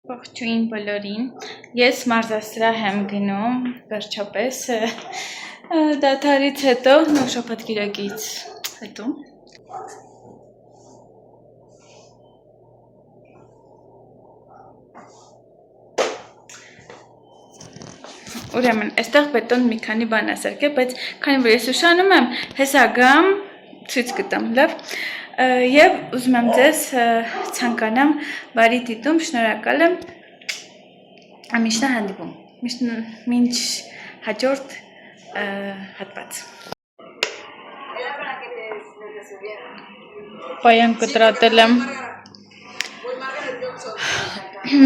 Ողջույն բոլորին, ես մարզասրահ եմ գնում, վերջապես դադարից հետո, նոր շաբաթ-կիրակից հետո։ Ուրեմն, այստեղ բետոն մի քանի բան ասարկե, բայց քանի որ ես ուշանում եմ, հեսա գամ, ցույց կտամ, լավ։ Եվ ուզում եմ ձեզ ցանկանամ բարի դիտում, շնորհակալ եմ, միշտ հանդիպում, մինչ հաջորդ հատված։ Պայան կտրատել եմ,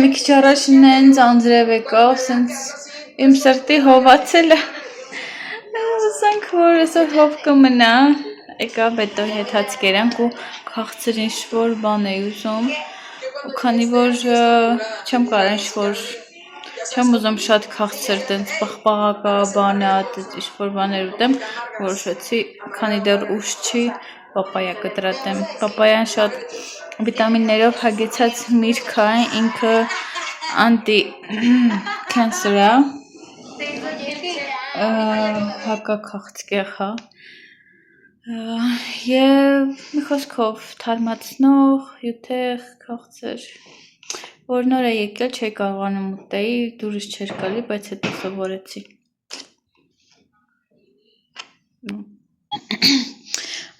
մի քիչ առաջ նենց անձրև եկավ, սենց իմ սրտի հովացել է, ասանք, որ այսօր հով կմնա, եկա բետո հետ հաց կերանք ու քաղցր ինչ-որ բան էի ուզում, ու քանի որ չեմ կարող ինչ-որ, չեմ ուզում շատ քաղցր, տենց պաղպաղակա բանա, ինչ-որ բաներ ուտեմ, որոշեցի, քանի դեռ ուշ չի, պապայա կտրատեմ, պապայան շատ վիտամիններով հագեցած միրգ է, ինքը անտի-քենսեր է, հակաքաղցկեղ է, և մի խոսքով թարմացնող, յութեղ, քաղցր, որ նոր է եկել չէի կարողանում ուտեի, դուրս չէր գալի, բայց հետո սովորեցի։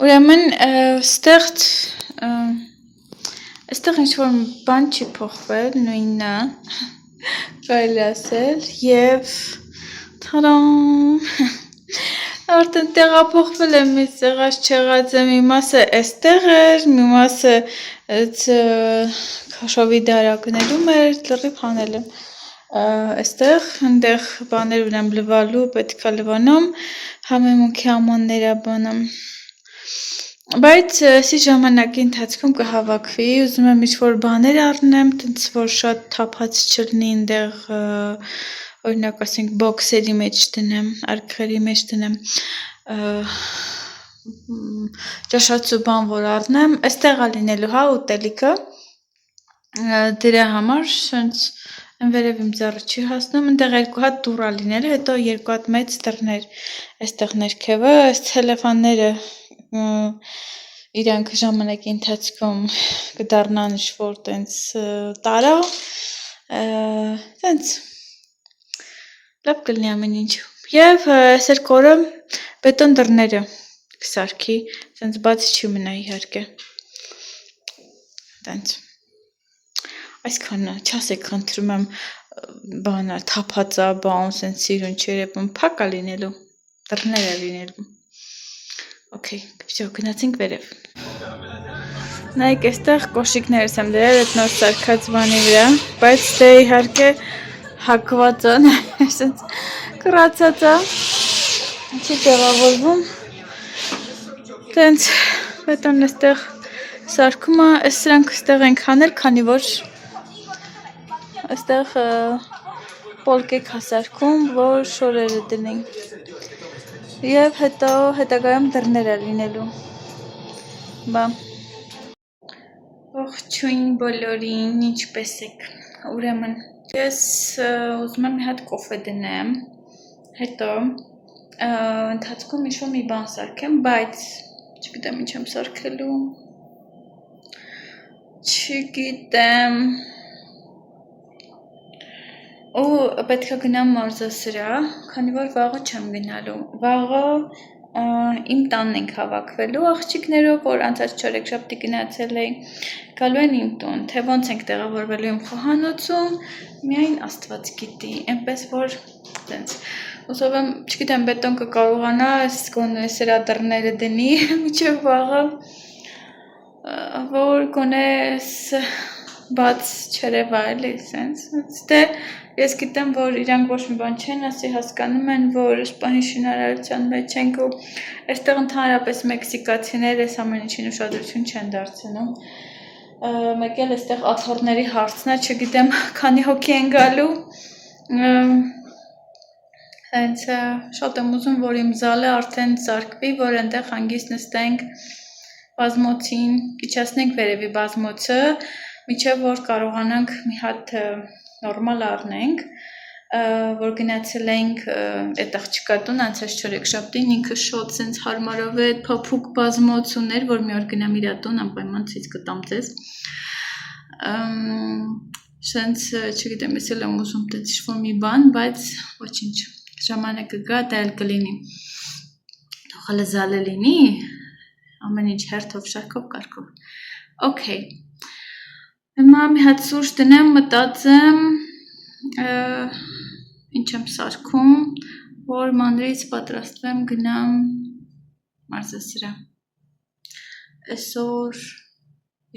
Ուրեմն, այստեղ ինչ-որ բան չի փոխվել, նույնն է, կարելի ասել, և թարամ, արդեն տեղափոխվել եմ, ես եղած չեղած եմ, մի մասը այստեղ էր, մի մասը քաշովի դարակներում էր, լրիվ հանել եմ, այստեղ, այնտեղ բաներ ունեմ լվալու, պետք է լվանամ, համեմունքի ամաններ է բանամ, բայց այսի ժամանակի ընթացքում կհավաքվի, ուզում եմ ինչ-որ բաներ առնեմ, տենց որ շատ թափած չլինի այնտեղ, օրինակ ասենք բոքսերի մեջ դնեմ, արկղերի մեջ դնեմ, ճաշացու բան որ առնեմ, այստեղ է լինելու հա ուտելիքը, դրա համար սենց վերև իմ ձեռը չի հասնում, այնտեղ երկու հատ դուռ է լինելու, հետո երկու հատ մեծ դռներ, այստեղ ներքևը, այս ցելոֆանները իրանք ժամանակի ընթացքում կդառնան ինչ-որ տենց տարա, տենց լավ կլինի ամեն ինչ, և սերկորը բետոն դռները կսարքի, տենց բաց չի մնա իհարկե, տենց, այսքանը, չասեք խնդրում եմ բանա, թափածա բան, սենց սիրուն չերեպում, փակ է լինելու, դռներ է լինելու, օքեյ, վсё, գնացինք վերև, նայեք այստեղ կոշիկներս եմ դրել այդ նոր սարքած բանի վրա, բայց դե իհարկե հակված է, սենց կռացած է, չի տեղավորվում, տենց բետոնն այստեղ սարքում է, սրանք այստեղ ենք հանել, քանի որ այստեղ պոլկեք է սարքում, որ շորերը դնենք, և հետո հետագայում դռներ է լինելու, բա, ողջույն բոլորին, ինչպես եք, ուրեմն, ես ուզում եմ մի հատ կոֆե դնեմ, հետո ընթացքում ինչ-որ մի բան սարքեմ, բայց չգիտեմ ինչ եմ սարքելու, չգիտեմ, ու պետք է գնամ մարզասրահ, քանի որ վաղը չեմ գնալու, վաղը իմ տանն ենք հավաքվելու աղջիկներով, որ անցած չորեքշաբթի գնացել էի, գալու են իմ տուն, թե ոնց ենք տեղավորվելու իմ խոհանոցում, միայն Աստված գիտի, այնպես որ տենց, ուզով եմ, չգիտեմ, բետոն կկարողանա, գոնե սրա դռները դնի, մինչև վաղը, որ գոնե բաց չերևա էլի, սենց, դե ես գիտեմ, որ իրանք ոչ մի բան չեն ասի, հասկանում են, որ սպանի շինարարության մեջ ենք ու այստեղ ընդհանրապես մեքսիկացիները այս ամեն ինչին ուշադրություն չեն դարձնում, մեկ էլ այստեղ աթոռների հարցն է, չգիտեմ, քանի հոգի են գալու, հենց շատ եմ ուզում, որ իմ զալը արդեն սարքվի, որ այնտեղ հանգիստ նստենք բազմոցին, իջացնենք վերևի բազմոցը, Միջև որ կարողանանք մի հատ նորմալ առնենք, որ գնացել ենք այդ աղջկա տուն անցած չորեքշաբթին ինքը շոտ սենց հարմարավետ փափուկ բազմոց ուներ, որ մի օր գնամ իր տուն անպայման ցույց կտամ ձեզ։ Սենց չգիտեմ, ես էլ եմ ուզում դե ինչ-որ մի բան, բայց ոչինչ, ժամանակը գա, դա էլ կլինի։ Թող հələ զալը լինի, ամեն ինչ հերթով շարքով կարգով։ Okay։ Հիմա մի հատ սուրճ դնեմ, մտածեմ ինչ եմ սարքում, որ մանրից պատրաստվեմ գնամ մարզասրահ։ Այսօր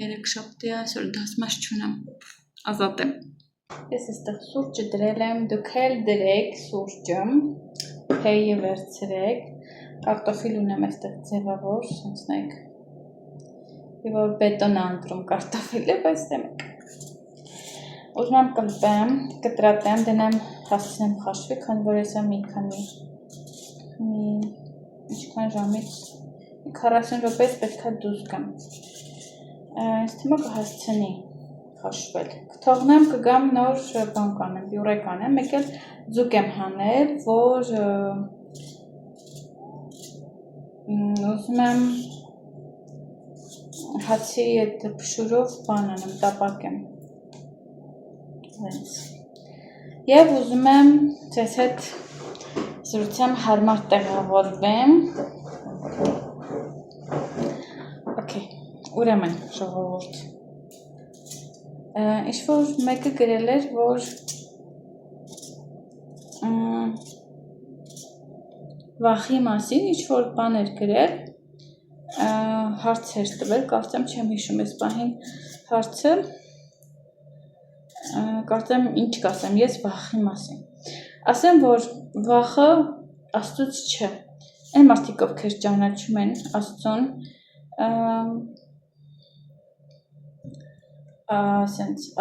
երեքշաբթի է, այսօր դասմաս չունեմ, ազատ եմ։ Ես այստեղ սուրճը դրել եմ, դուք էլ դրեք սուրճը, թեյը վերցրեք, կարտոֆիլ ունեմ այստեղ ձևավոր, սենց նայեք, և որ բետոն անդրում կարտոֆիլը, բայց դեմեք։ Ուզում եմ կլպեմ, կտրատեմ, դնեմ հասցնեմ խաշվի, քան որ եսա մի քանի ինչքան ժամից 40 րոպեից պետք է դուրս գամ։ Ինձ թվում է կհասցնի խաշվել։ Կթողնեմ կգամ նոր բան կանեմ, պյուրե կանեմ, մեկ էլ ձուկ եմ հանել, որ ուզում եմ հացի այդ փշուրով բան անեմ, տապակեմ։ Եվ ուզում եմ ձեզ հետ զրուցեմ հարմար տեղավորվեմ։ Okay, ուրեմն ժողովուրդ։ Ինչ-որ մեկը գրել էր, որ վախի մասին ինչ-որ բան էր գրել, հարց էր տվել, կարծեմ չեմ հիշում ես պահին հարցը, կարծեմ ինչ կասեմ, ես վախի մասին։ Ասեմ, որ վախը Աստծուց չէ։ Այն մարդիկ, ովքեր ճանաչում են Աստծուն,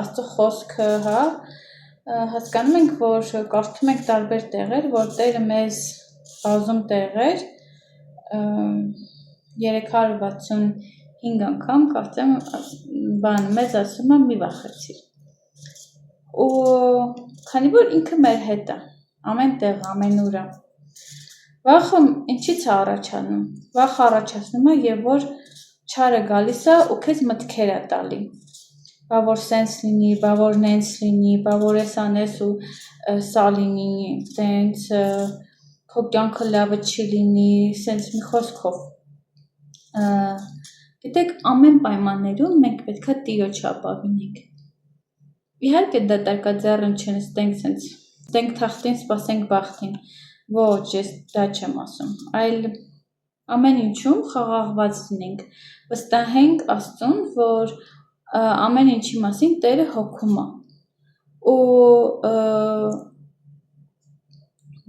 Աստծո խոսքը, հա, հասկանում ենք, որ կարդում ենք տարբեր տեղեր, որ Տերը մեզ բազում տեղեր 365 անգամ կարծեմ բան մեզ ասում է մի վախեցիր։ Ու քանի որ ինքը մեր հետ է, ամեն տեղ, ամեն ուր է։ Վախը ինչից է առաջանում։ Վախը առաջացնում է, եւ որ չարը գալիս է ու քեզ մտքեր է տալի։ Բա որ սենց լինի, բա որ նենց լինի, բա որ էս անես ու սա լինի, սենց քո կյանքը լավը չի լինի, սենց մի խոսքով։ Գիտեք, ամեն պայմաններում մենք պետքա Տիրոջը ապավինենք։ Իհարկե դատարկաձեռն չնստենք սենց, ստենք թախտին, սպասենք բախտին, ոչ, ես դա չեմ ասում, այլ ամեն ինչում խաղաղված լինենք, վստահենք Աստծուն, որ ամեն ինչի մասին Տերը հոգում է, ու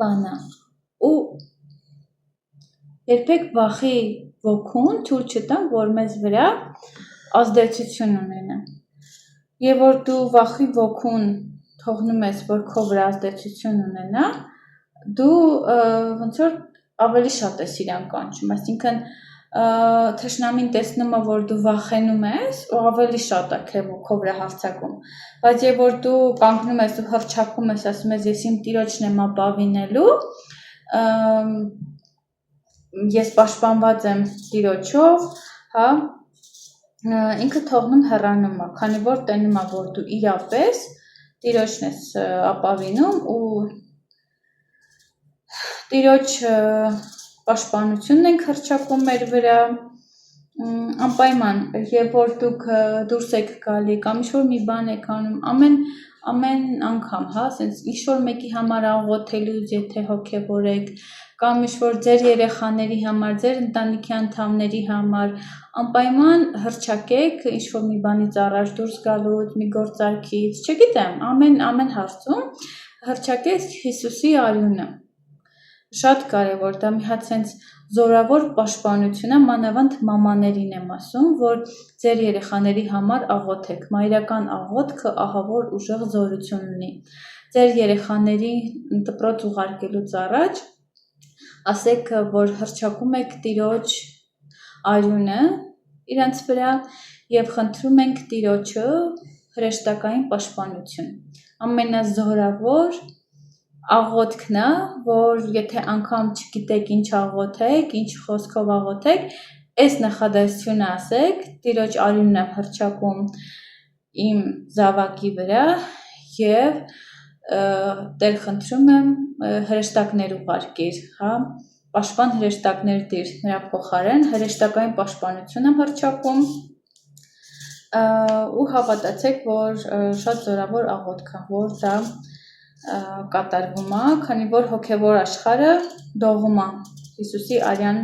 բանա, ու երբեք վախի ոգուն թույլ չտանք, որ մեզ վրա ազդեցություն ունենա։ Եվ որ դու վախի ոգուն թողնում ես, որ քո վրա ազդեցություն ունենա, դու ոնց որ ավելի շատ ես իրան կանչում, այսինքն թշնամին տեսնում է, որ դու վախենում ես, ու ավելի շատ է քո վրա հարձակում, բայց եւ որ դու կանգնում ես ու հռչակում ես, ասում ես ես իմ Տիրոջն եմ ապավինելու, ես պաշտպանված եմ Տիրոջով, հա, ինքը թողնում հեռանում է, քանի որ տենում է, որ դու իրապես Տիրոջն ես ապավինում ու Տիրոջ պաշտպանությունն ենք հռչակում մեր վրա, անպայման, երբ որ դուք դուրս եք գալի կամ ինչ-որ մի բան եք անում, ամեն անգամ, հա, ասենց ինչ-որ մեկի համար աղոթելուց, եթե հոգևոր եք, կամ ինչ-որ ձեր երեխաների համար, ձեր ընտանիքի անդամների համար, անպայման հռչակեք ինչ-որ մի բանից առաջ դուրս գալուց, մի գործարքից, չգիտեմ, ամեն հարցում հռչակեք Հիսուսի արյունը։ Շատ կարևոր, դա մի հատ սենց զորավոր պաշտպանություն է, մանավանդ մամաներին եմ ասում, որ ձեր երեխաների համար աղոթեք, մայրական աղոթքը ահավոր ուժեղ զորություն ունի։ Ձեր երեխաների դպրոց ուղարկելուց առաջ ասեք, որ հռչակում եք Տիրոջ արյունը իրանց վրա եւ խնդրում ենք Տիրոջը հրեշտակային պաշտպանություն։ Ամենազորավոր աղոթքն է, որ եթե անգամ չգիտեք ինչ աղոթեք, ինչ խոսքով աղոթեք, այս նախադասությունը ասեք, Տիրոջ արյունն եմ հռչակում իմ զավակի վրա եւ Տեր խնդրում եմ հրեշտակներ ուղարկիր, հա, պաշտպան հրեշտակներ դիր նրա փոխարեն, հրեշտակային պաշտպանություն եմ հռչակում ու հավատացեք, որ շատ զորավոր աղոթք է, որ դա կատարվում է, քանի որ հոգևոր աշխարհը դողում է Հիսուսի արյան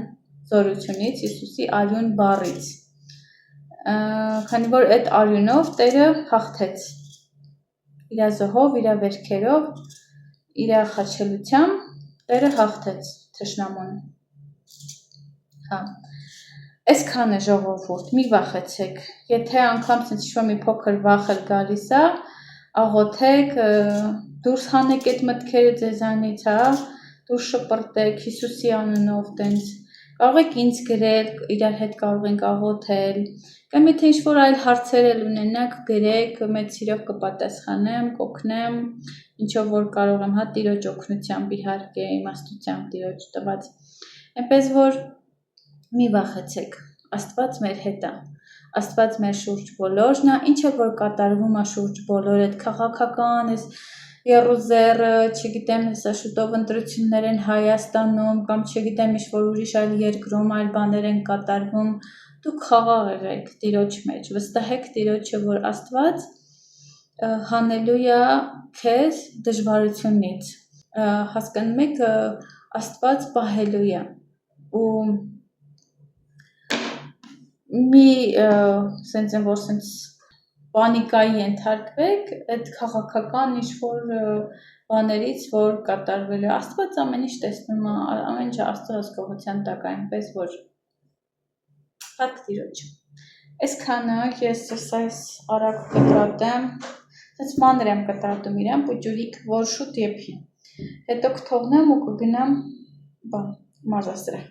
զորությունից, Հիսուսի արյուն բառից, քանի որ այդ արյունով Տերը հաղթեց իր զոհով, իր վերքերով, իր խաչելությամբ Տերը հաղթեց թշնամուն։ Հա։ Այսքանը ժողովուրդ, մի վախեցեք։ Եթե անգամ ինչ-որ մի փոքր վախ էլ գալիս է, աղոթեք, դուրս հանեք այդ մտքերը ձեզանից, հա, դուրս շպրտեք Հիսուսի անունով տենց։ Կարող եք ինձ գրել, իրար հետ կարող ենք աղոթել, կամ եթե ինչ-որ այլ հարցեր էլ ունենաք, գրեք, մեծ սիրով կպատասխանեմ, կօգնեմ, ինչով որ կարող եմ, հա, Տիրոջ օգնությամբ իհարկե, իմաստությամբ Տիրոջ տված։ Այնպես որ մի վախեցեք, Աստված մեր հետ է, Աստված մեր շուրջ բոլորն է, ինչը որ կատարվում է շուրջ բոլոր այդ քաղաքական, այս Եռուզերը, չգիտեմ, հեսա շուտով ընտրություններ են Հայաստանում, կամ չգիտեմ, ինչ-որ ուրիշ այլ երկրում այլ բաներ են կատարվում, դուք խաղաղ եղեք Տիրոջ մեջ, վստահեք Տիրոջը, որ Աստված հանելու է քեզ դժվարությունից, հասկանում եք, Աստված պահելու է ու մի սենց են, որ սենց պանիկայի ենթարկվեք, այդ քաղաքական ինչ-որ բաներից, որ կատարվելու է, Աստված ամեն ինչ տեսնում է, ամեն ինչ Աստծո հսկողության տակ, այնպես որ փառք Տիրոջը։ Այսքանը ես այս արագ կտրատեմ, սենց մանր եմ կտրատում իրան, պուջուրիկ, որ շուտ եփի, հետո կթողնեմ ու կգնամ մարզասրահ։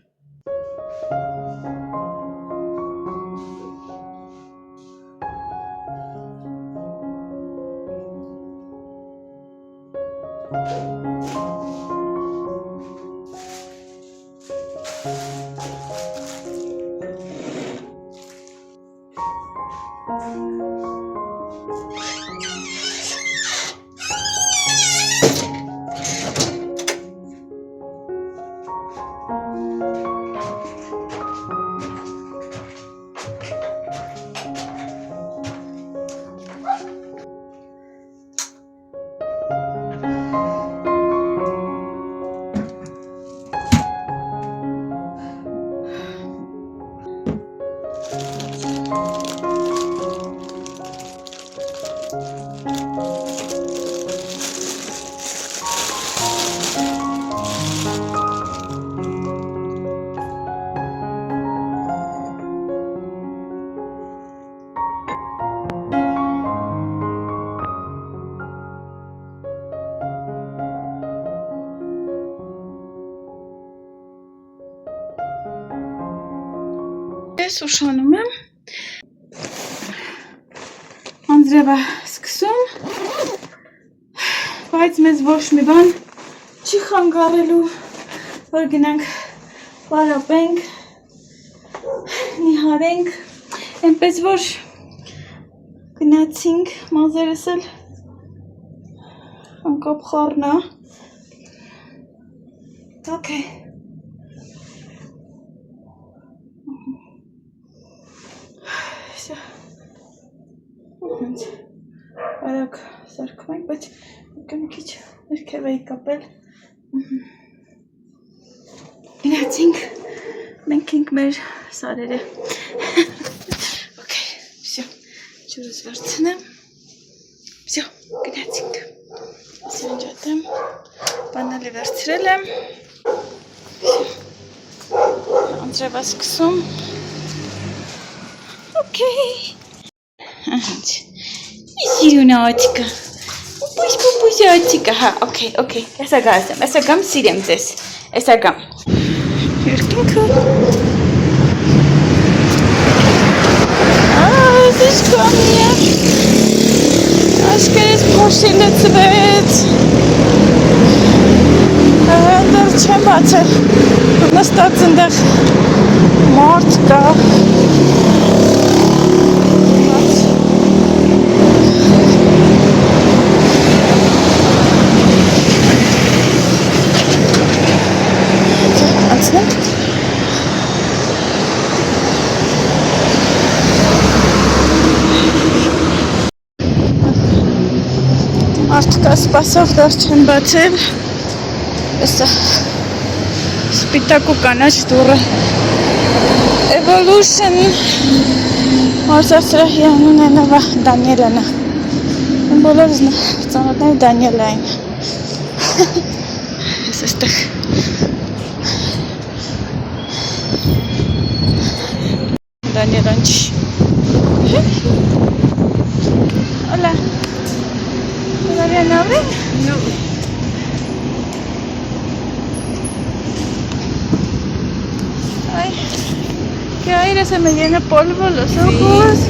Ես ուշանում եմ, անձրևը սկսում, բայց մեզ ոչ մի բան չի խանգարելու, որ գնանք պարապենք, նիհարենք, այնպես որ գնացինք, մազերս էլ անկապ խառնա, okay. Արագ սարքում ենք, բայց մի քիչ ներքև էի կապել։ Գնացինք, մենք ենք մեր սարերը։ Okay, всё, ջուրս վերցնեմ։ Всё, գնացինք։ Սենջատեմ, բանալի վերցրել եմ։ Անձրևա սկսում։ Okay. Սիրունացիկը, պույս-պույսացիկը, հա, okay, եսա գազեմ, եսա գամ սիրեմ ձեզ, եսա գամ, երկինքը, այ, Եսպանիա Աշկերես փոշի լծվեց Դեռ չեմ բացել նստած ընդեղ մարդ կա Մարդկա սպասող դեռ չեմ բացել Եսա սպիտակ ու կանաչ դուռը Evolution Մարզասրահի անունը նվա Դանիելանա Բոլորս ծանոթներ Դանիելային Ես էստեղ Դանիելան չի Hola ¿Todavía no abre? No. Ay, qué aire, se me llena polvo los ojos.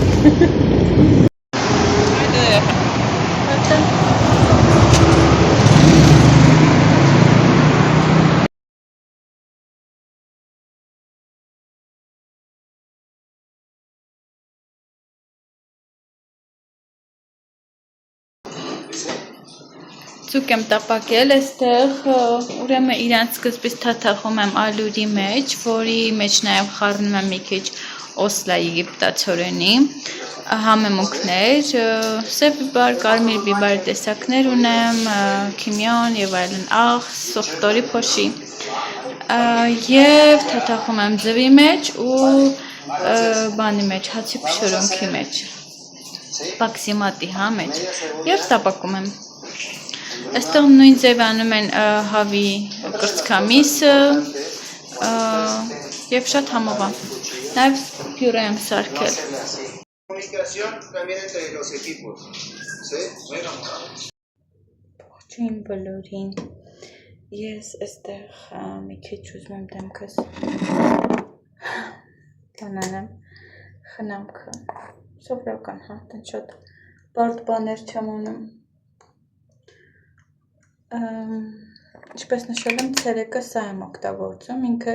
Ցուկ եմ տապակել այստեղ, ուրեմն իրանց սկզբից թաթախում եմ ալյուրի մեջ, որի մեջ նաև խառնում եմ մի քիչ օսլա եգիպտացորենի, համեմունքներ, սև բիբար, կարմիր բիբար տեսակներ ունեմ, քիմիոն եւ այլն, աղ, սոխտորի փոշի, եւ թաթախում եմ ձվի մեջ ու բանի մեջ, հացի փշուրոնքի մեջ, բաքսիմատի մեջ եւ տապակում եմ Այստեղ նույն ձև անում են հավի կրծքամիսը և շատ համով է, նաև պյուրե եմ սարքել Ողջույն բոլորին, ես այստեղ մի քիչ ուզում եմ դեմքս կանանեմ, խնամքը, սովորական, տեն շատ բարդ բաներ չեմ անում Ինչպես նշել եմ, ցերեկը սա եմ օգտագործում, ինքը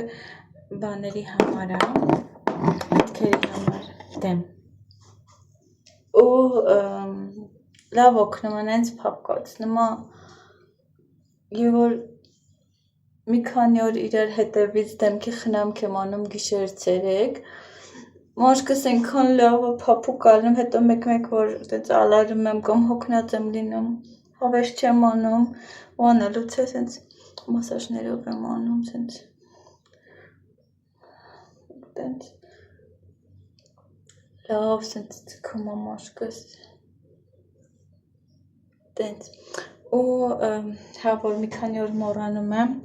բաների համար է, հետքերի համար դեմ ու լավ օգնում են հենց փափկոց, նմա եւ որ մի քանի օր իրար հետևից դեմքի խնամք եմ անում գիշեր ցերեկ Մաշկս այնքան լավ է փափուկ ալնում, հետո մեկ-մեկ որ այդպես ալարում եմ կամ հոգնած եմ լինում Հավես չեմ անում, ու անելուց է սենց մասաժներով եմ անում, սենց լավ սենց ծկում ամաշկս, տենց, ու հա որ մի քանի օր մոռանում եմ,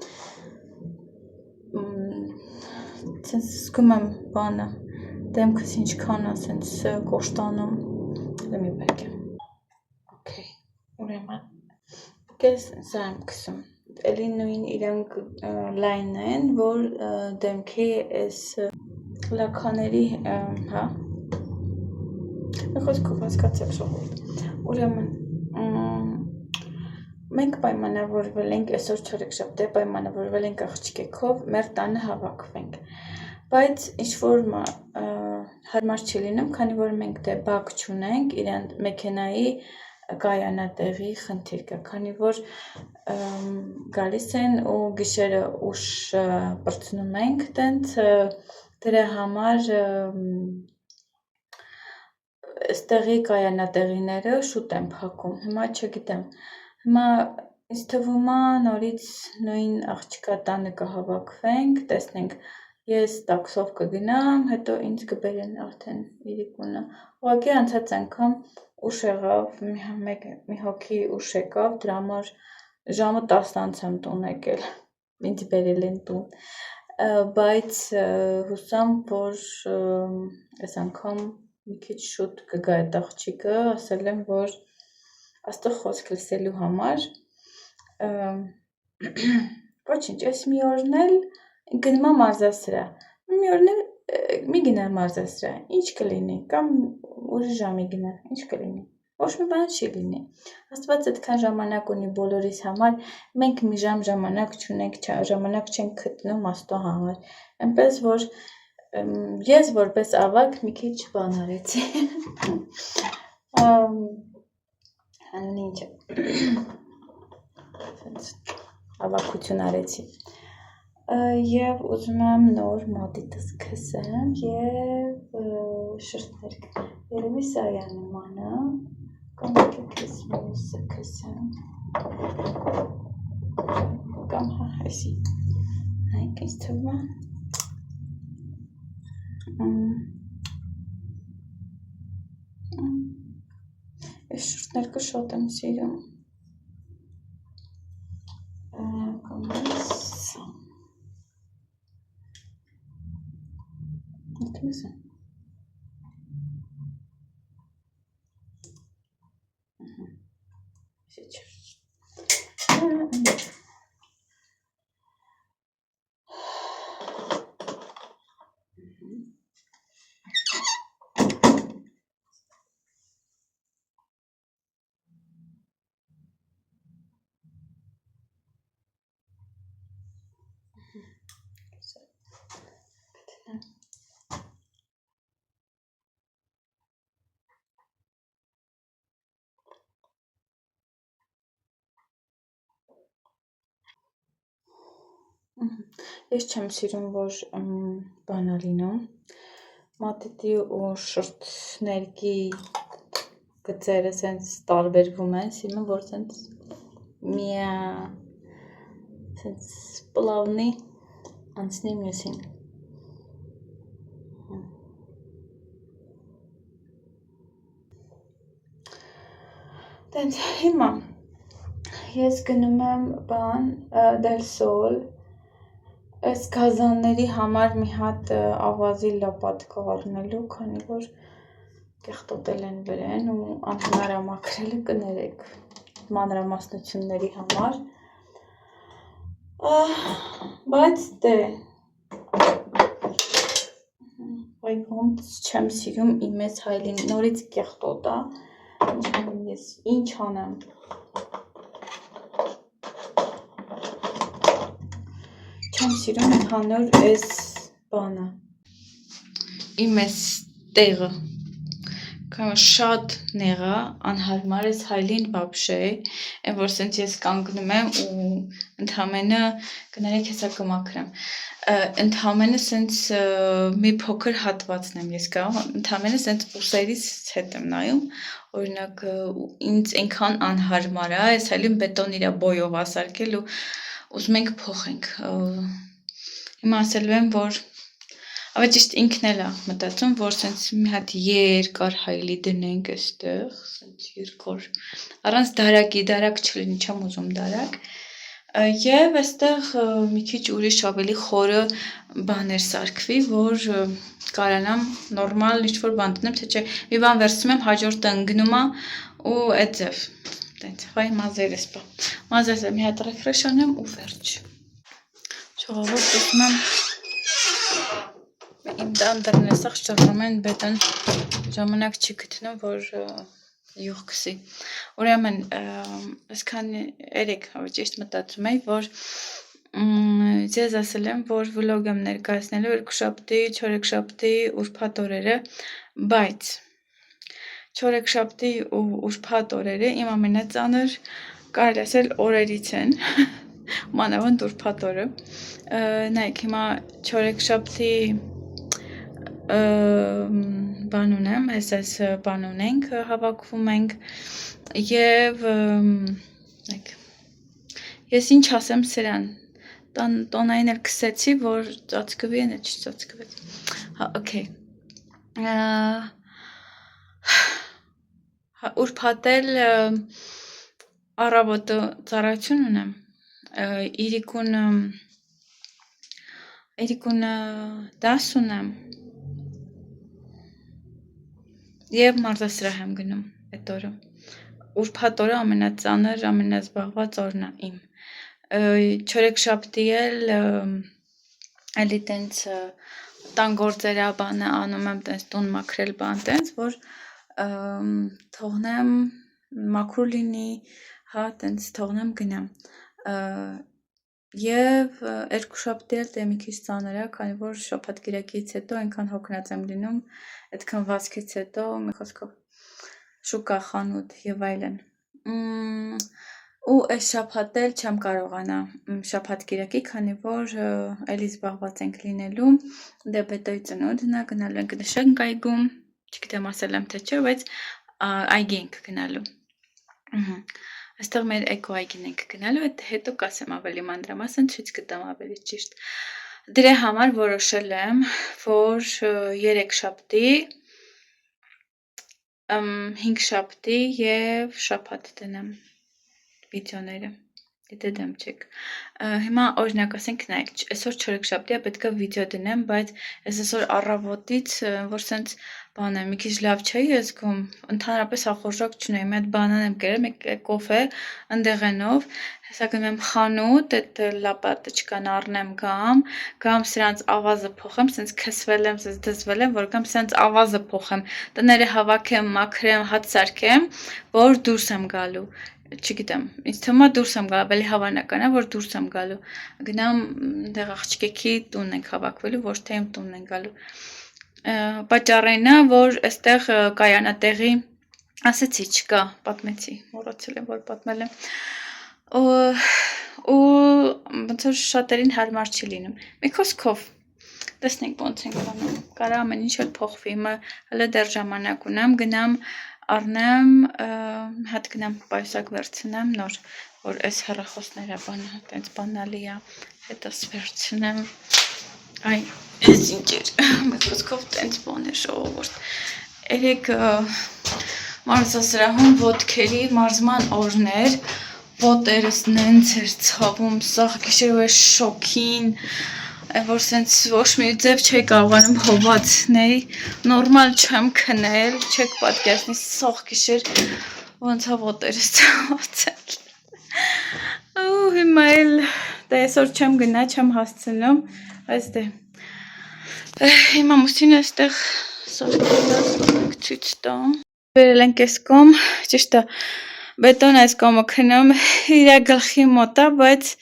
սենց զգում եմ բանը, դեմքս ինչքան է սենց կոշտանում, լեմի բերկեմ, օքեյ, ուրեմն Կես սա եմ կսում, էլի նույն իրանք լայն են, որ դեմքի ես լաքաների, հա, խոսքով հասկացեք ժողովուրդ, ուրեմն մենք պայմանավորվել ենք, այսօր չորեքշաբթի պայմանավորվել ենք աղջիկեքով, մեր տանը հավաքվենք, բայց ինչ-որ հարմար չի լինում, քանի որ մենք դե բակ չունենք, իրան մեքենայի կայանատեղի խնդիր կա, քանի որ գալիս են ու գիշերը ուշ պրծնում ենք, տենց դրա համար ստեղի կայանատեղիները շուտ են փակում, հիմա չգիտեմ, հիմա ինձ թվում է նորից նույն աղջիկա տանը կհավաքվենք, տեսնենք ես տաքսով կգնամ, հետո ինձ կբերեն արդեն իրիկունը, ուղղակի անցած անգամ ուշ եղավ, մի հոգի ուշ եկավ, դրա համար ժամը 10 անց եմ տուն եկել, ինձ բերել են տուն, բայց հուսամ, որ այս անգամ մի քիչ շուտ կգա այդ աղջիկը, ասել եմ, որ աստղ խոսք լսելու համար, ոչինչ, ես մի օրն էլ գնում եմ մարզասրահ, մի օրն էլ մի գնա մարզասրա, ինչ կլինի, կամ ուրիշ ժամի գնա, ինչ կլինի, ոչ մի բան չի լինի, Աստված այդքան ժամանակ ունի բոլորիս համար, մենք մի ժամանակ չունենք, ժամանակ չենք գտնում Աստծո համար, այնպես որ ես որպես ավակ մի քիչ բան արեցի, անունի ինչ ավակություն արեցի, և ուզում եմ նոր մատիտս քսեմ և շրթներ երևի սա է նմանը կամ քեզ մյուսը քսեմ կամ այսի նայեք ինձ թվում այս շրթները շատ եմ սիրում կամ սա Etmez mi? Seçiyoruz. Güzel. Ես չեմ սիրում, որ բան ա լինում, մատիտի ու շրթներկի գծերը սենց տարբերվում են, սիրում եմ, որ սենց սենց պլավնի անցնի մյուսին։ Տենց հիմա ես գնում եմ բան Del Sol, այս գազանների համար մի հատ ավազի լապատկա առնելու, քանի որ կեղտոտել են վրեն ու անհնար ամաքրելը կներեք մանրամասնությունների համար, բայց դե, ոնց չեմ սիրում իմ ես հայլին նորից կեղտոտա, ես ինչ անեմ, չեմ սիրում ընդհանուր այս բանը, իմ ես տեղը, շատ նեղա, անհարմար ես հայլին վաբշե, են որ սենց ես կանգնում եմ ու ընդհամենը, կներեք հեսա կմաքրեմ, ընդհամենը սենց մի փոքր հատվածն եմ ես կարող, ընդհամենը սենց ուսերից հետ եմ նայում, օրինակ ինձ այնքան անհարմար է, ես հայլին բետոն իրա բոյով ասարկել ու ուզում ենք փոխենք, հիմա ասելու եմ, որ Ավա ճիշտ ինքն էլ է մտածում, որ սենց մի հատ երկար հայլի դնենք այստեղ, սենց երկար, առանց դարակի, դարակ չլինի, չեմ ուզում դարակ, և այստեղ մի քիչ ուրիշ ավելի խորը բաներ սարքվի, որ կարանամ նորմալ ինչ-որ բան տնեմ, թե չէ, մի բան վերցնում եմ, հաջորդը ընգնում է ու այդ ձև, տենց, վայ մազերս պա, մազերս մի հատ ռեֆրեշ անեմ ու վերջ, շողավոր տուսում եմ, Իմ դանդրն է սաղ շճարում են բետոն ժամանակ չի գտնում, որ յուղ կսի։ Ուրեմն, այսքան երեք ճիշտ մտածում էի, որ ձեզ ասել եմ, որ վլոգ եմ ներկայացնելու երկուշաբթի, չորեքշաբթի, ուրբաթ օրերը, բայց չորեքշաբթի ու ուրբաթ օրերը իմ ամենածանր կարելի ասել օրերից են, մանավանդ ուրբաթ օրը։ Նայեք, հիմա չորեքշաբթի բան ունեմ, այս բան ունենք, հավաքվում ենք և ես ինչ ասեմ սրան, տոնային էլ կսեցի, որ ծացկվի են, չի ծացկվեց, հա, օքեյ, ուրբաթել առավոտը ծառայություն ունեմ, իրիկուն դաս ունեմ, և մարզասրահ եմ գնում այդ օրը, ուրբաթ օրը ամենածանր, ամենազբաղված օրն է իմ, չորեքշաբթի էլ էլի տենց տան գործերա բանը անում եմ, տենց տուն մաքրել բան, տենց որ թողնեմ մաքուր լինի, հա, տենց թողնեմ գնամ։ Եվ երկուշաբթի էլ դե մի քիչ ծանր է, քանի որ շաբաթ-կիրակից հետո այնքան հոգնած եմ լինում, այդ քնվածքից հետո մի խոսքով շուկա, խանութ եւ այլն։ Ու այս շաբաթ էլ չեմ կարողանա շաբաթ-կիրակի, քանի որ էլի զբաղված ենք լինելու, դեպետոյի ծնունդն է, գնալու ենք նշենք այգում, չգիտեմ ասել եմ թե չէ, բայց այգի ենք գնալու։ Այստեղ մեր էկո այգին ենք գնալու, հետո կասեմ ավելի մանրամասն, ցույց կտամ ավելի ճիշտ։ Դրա համար որոշել եմ, որ 3 շաբթի, 5 շաբթի եւ շաբաթ դնեմ վիդեոները, եթե դեմ չեք։ Հիմա օրինակ ասենք նայեք, այսօր չորեքշաբթի է, պետք է վիդեո դնեմ, բայց ես այսօր առավոտից, որ սենց բան է, մի քիչ լավ չէի զգում, ընդհանրապես ախորժակ չունեի, մի հատ բանան եմ կերել, մեկ կոֆե ընդեղենով, հեսա գնում եմ խանութ, այդ լապատочкան առնեմ գամ սրանց ավազը փոխեմ, սենց քսվել եմ, սենց դզվել եմ, որ գամ սենց ավազը փոխեմ, տները հավաքեմ, մաքրեմ, հաց սարքեմ, որ դուրս եմ գալու, չգիտեմ, ինձ թվում է դուրս եմ գալու, ավելի հավանական է, որ դուրս եմ գալու, գնամ դեղ աղջիկեքի տուն ենք հավաքվելու, ոչ թե իմ տունն են գալու, պատճառն է, որ այստեղ կայանատեղի ասեցի չկա, պատմեցի, մոռացել եմ, որ պատմել եմ, ու ոնց որ շատերին հարմար չի լինում, մի խոսքով, տեսնենք ոնց ենք անում, կարա ամեն ինչ էլ փոխվի, հələ դեռ ժամանակ ունեմ, գնամ առնեմ, հատ գնամ պայուսակ վերցնեմ, նոր, որ այս հեռախոսները բանը, տենց բանալի է, հետս վերցնեմ, այ, ես ինջեր, մի խոսքով տենց բան է ժողովուրդ, երեք մարզասրահում ոտքերի մարզման օրներ, ոտերս նենց էր ցավում, սաղ գիշերով էր շոքին, որ սենց ոչ մի ձև չէի կարողանում հովացնեի, նորմալ չեմ քնել, չեք պատկերացնի, սաղ գիշեր ոնց է ոտերս ցավացել, ու հիմա էլ, դե այսօր չեմ գնա, չեմ հասցնում, բայց դե, հիմա մուսինը այստեղ սովետիլա ցույց տամ, վերել ենք այս կողմ, ճիշտ է, բետոն այս կողմը քնում, իրա գլխի մոտ է, բայց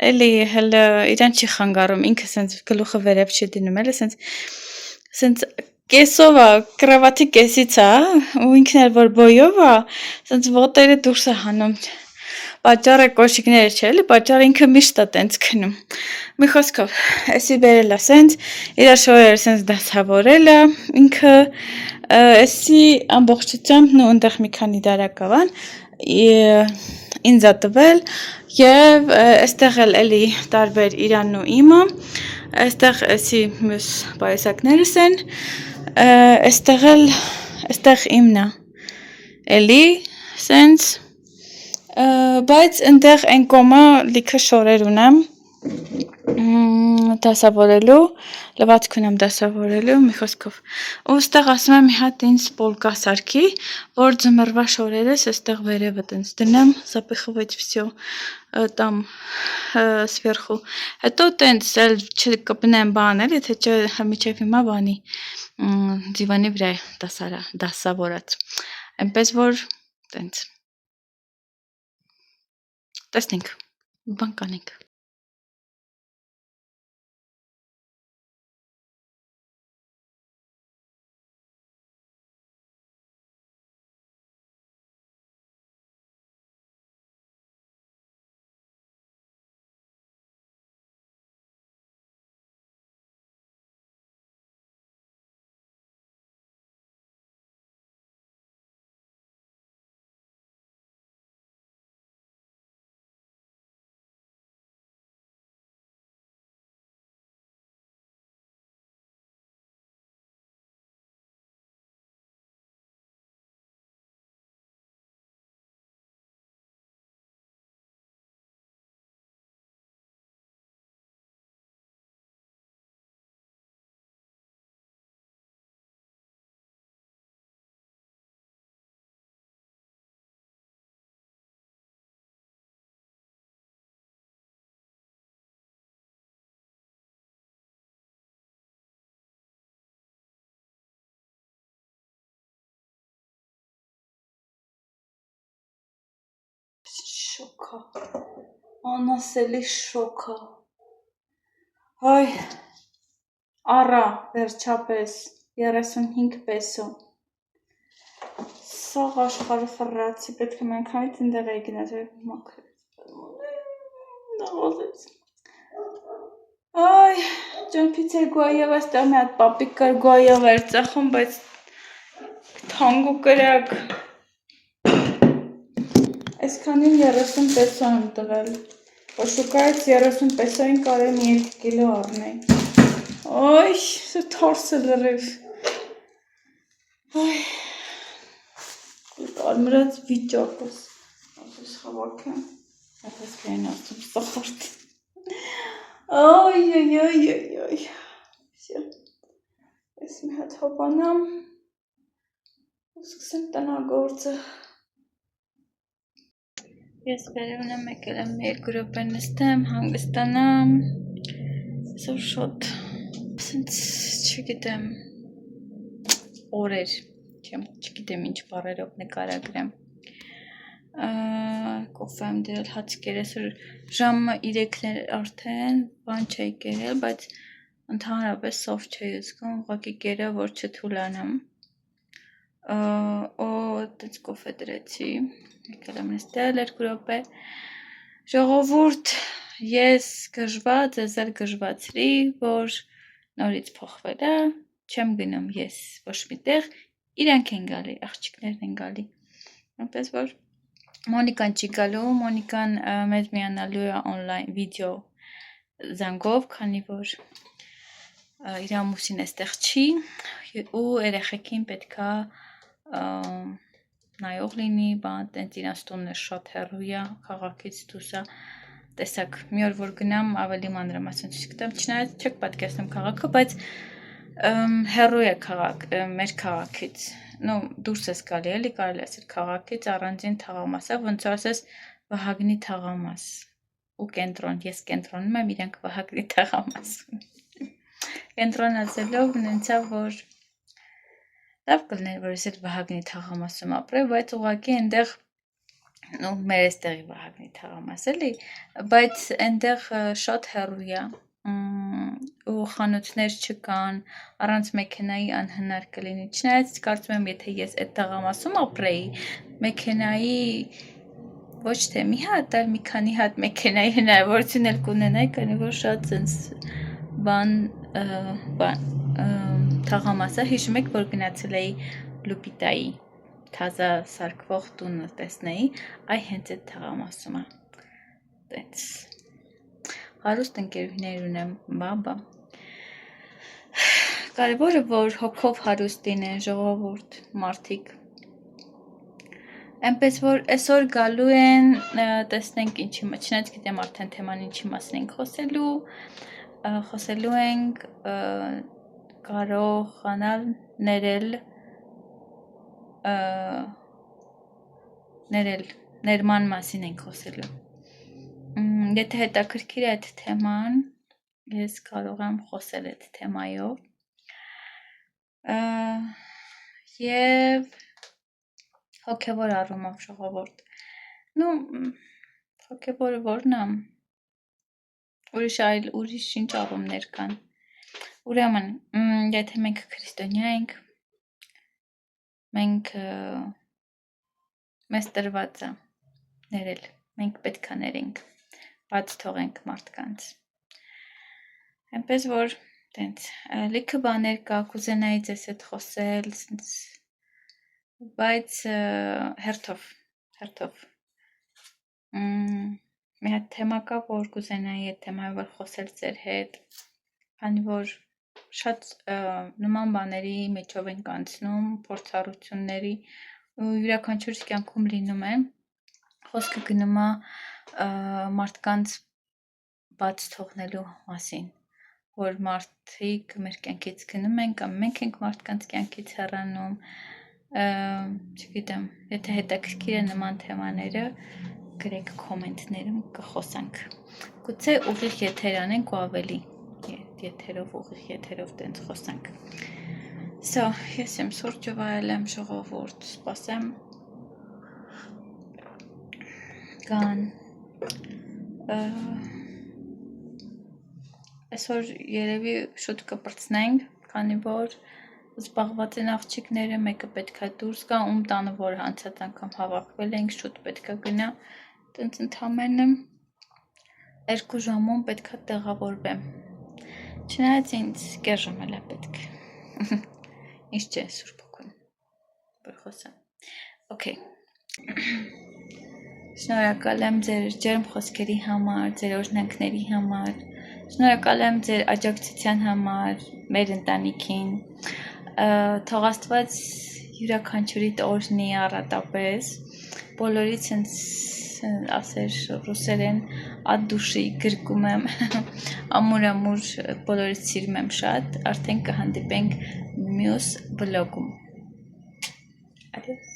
էլի հələ իրան չի խանգարում, ինքը սենց գլուխը վերև չի դնում, էլի սենց կեսով է, կրավաթի կեսից է, ու ինքն էլ որ բոյով է, սենց ոտերը դուրս է հանում, պատճառը կոշիկները չէ, էլի պատճառը ինքը միշտ է տենց քնում, մի խոսքով, էսի բերել է սենց, իրա շորերը սենց դասավորել է, ինքը էսի ամբողջությամբ ու ընդեղ մի քանի դարակավան, ինձ է տվել եւ այստեղ էլ էլի տարբեր իրանն ու իմը, այստեղ էսի մյուս պայուսակներս են, այստեղ իմն է, էլի սենց, բայց ընդեղ այն կոմը լիքը շորեր ունեմ, դասավորելու, լվացք ունեմ դասավորելու, մի խոսքով, ու ստեղ ասում եմ մի հատ ինձ պոլկա սարքի, որ ձմռվա շորերս այստեղ վերևը տենց դնեմ, запихивать всё там сверху, հետո տենց էլ չկպնեմ բան էլ, եթե չէ միջև հիմա բանի, դիվանի վրա է դասավորած, այնպես որ տենց, տեսնենք, բան կանենք. Շոքա, անասելի շոքա, այ, առա, վերջապես, 35 պեսո, սաղ աշխարը խրացի, պետք է mənքանից ընդեղ է գնաց, նաղազեց, այ, ճամփից էր գուայավ, այստեղ մի հատ պապիկ կար գուայավ էր ծախում, բայց թանգու կրակ, այսքանին 30 պեսո եմ տվել, որ շուկայից 30 պեսոին կարեմ 2 կիլո առնեի, այ, թարսը լրիվ, այ, կարմրած վիճակս, ասես խավակ եմ, ասես կային ասում սախարդ, այ, ես մի հատ հոպանամ, սկսեմ տնագործը, ես վերևն եմ եկել եմ 2 րոպե նստեմ, հանգստանամ, այսօր շոտ, ասենց չգիտեմ, օրեր, չգիտեմ ինչ բառերով նկարագրեմ, կոֆե եմ դրել հաց կերես, ժամը 3-ն արդեն, բան չէի կերել, բայց ընդհանրապես սով չէի զգում, ուղղակի կերա, որ չթուլանամ, տենց կոֆե դրեցի, եկել եմ նստել 2 րոպե, ժողովուրդ, ես գժված, ես էլ գժվացրի, որ նորից փոխվել է, չեմ գնում ես ոչ մի տեղ, իրանք են գալի, աղջիկներն են գալի, այնպես որ Մոնիկան չի գալու, Մոնիկան մեզ միանալու է օնլայն վիդեո զանգով, քանի որ իր ամուսին էստեղ չի ու երեխեքին պետքա նայող լինի, բան, տենց իրանց տունն է շատ հեռու է, քաղաքից դուրս է, տեսակ, մի օր որ գնամ ավելի մանրամասն ցույց կտամ, չնայած չեք պատկերացնում քաղաքը, բայց հեռու է մեր քաղաքից, դուրս ես գալի էլի, կարելի ասել քաղաքից առանձին թաղամաս է, ոնց որ ասես Վահագնի թաղամաս ու կենտրոն, ես կենտրոնում եմ, իրանք Վահագնի թաղամաս կենտրոն ասելով նենցա, որ լավ կլներ, որ ես էլ Վահագնի թաղամասում ապրեի, բայց ուղղակի այնտեղ մեր էստեղի Վահագնի թաղամաս էլի, բայց այնտեղ շատ հեռու է ու խանութներ չկան, առանց մեքենայի անհնար կլինի, չնայած կարծում եմ, եթե ես այդ թաղամասում ապրեի, մեքենայի ոչ թե մի հատ, այլ մի քանի հատ մեքենայի հնարավորություն էլ կունենայի, քանի որ շատ ցենց բան թաղամասը, հիշում եք, որ գնացել էի Լուպիտայի թազա սարքվող տունը տեսնեի, այ հենց այդ թաղամասում է, տենց, հարուստ ընկերուհիներ ունեմ, բաբա, կարևորը, որ հոգով հարուստին են ժողովուրդ, մարդիկ, այնպես, որ այսօր գալու են, տեսնենք ինչի, չնայած գիտեմ արդեն թեման ինչի մասին ենք խոսելու ենք կարողանալ ներման մասին ենք խոսելու, եթե հետաքրքիր է այդ թեման, ես կարող եմ խոսել այդ թեմայով, և հոգևոր առումով ժողովուրդ, հոգևորը որն է, ուրիշ ինչ առումներ կան, ուրեմն, եթե մենք քրիստոնյա ենք, մենք մեզ տրված է ներել, մենք պետք է ներենք, բաց թողենք մարդկանց, այնպես որ տենց, լիքը բաներ կա, կուզենայի ձեզ հետ խոսել, բայց հերթով, մի հատ թեմա կա, որ կուզենայի այդ թեմայով խոսել ձեր հետ, քանի որ շատ նման բաների մեջով ենք անցնում, փորձառությունների ու յուրաքանչյուրս կյանքում լինում է, խոսքը գնում է մարդկանց բաց թողնելու մասին, որ մարդիկ մեր կյանքից գնում են կամ մենք ենք մարդկանց կյանքից հեռանում, չգիտեմ, եթե հետաքրքիր է նման թեմաները, գրեք կոմենտներում կխոսանք, գուցե ուղիղ եթեր անենք ու ավելի ուղիղ եթերով տենց խոսանք, ես եմ սուրճը վայել եմ ժողովուրդ, սպասեմ, կան այսօր երևի շուտ կպրծնենք, քանի որ զբաղված են աղջիկները, մեկը պետքա դուրս գա, ում տանը որ անցած անգամ հավաքվել ենք, շուտ պետքա գնա, տենց ընդամենը 2 ժամում պետքա տեղավորվեմ։ Չնայած ինձ կերժամ էլ է պետք։ Ինչ չէ, Սուրբ Հոգուն, որ խոսեմ։ Okay։ Շնորհակալ եմ ձեր ջերմ խոսքերի համար, ձեր օրհնանքների համար։ Շնորհակալ եմ ձեր աջակցության համար, մեր ընտանիքին։ Թող Աստված յուրաքանչյուրիդ օրհնի առատապես։ Բոլորից ասեր ռուսերեն at դուշի գրկում եմ։ Ամուր բոլորից սիրում եմ շատ, արդեն կհանդիպենք մյուս վլոգում։ Adios։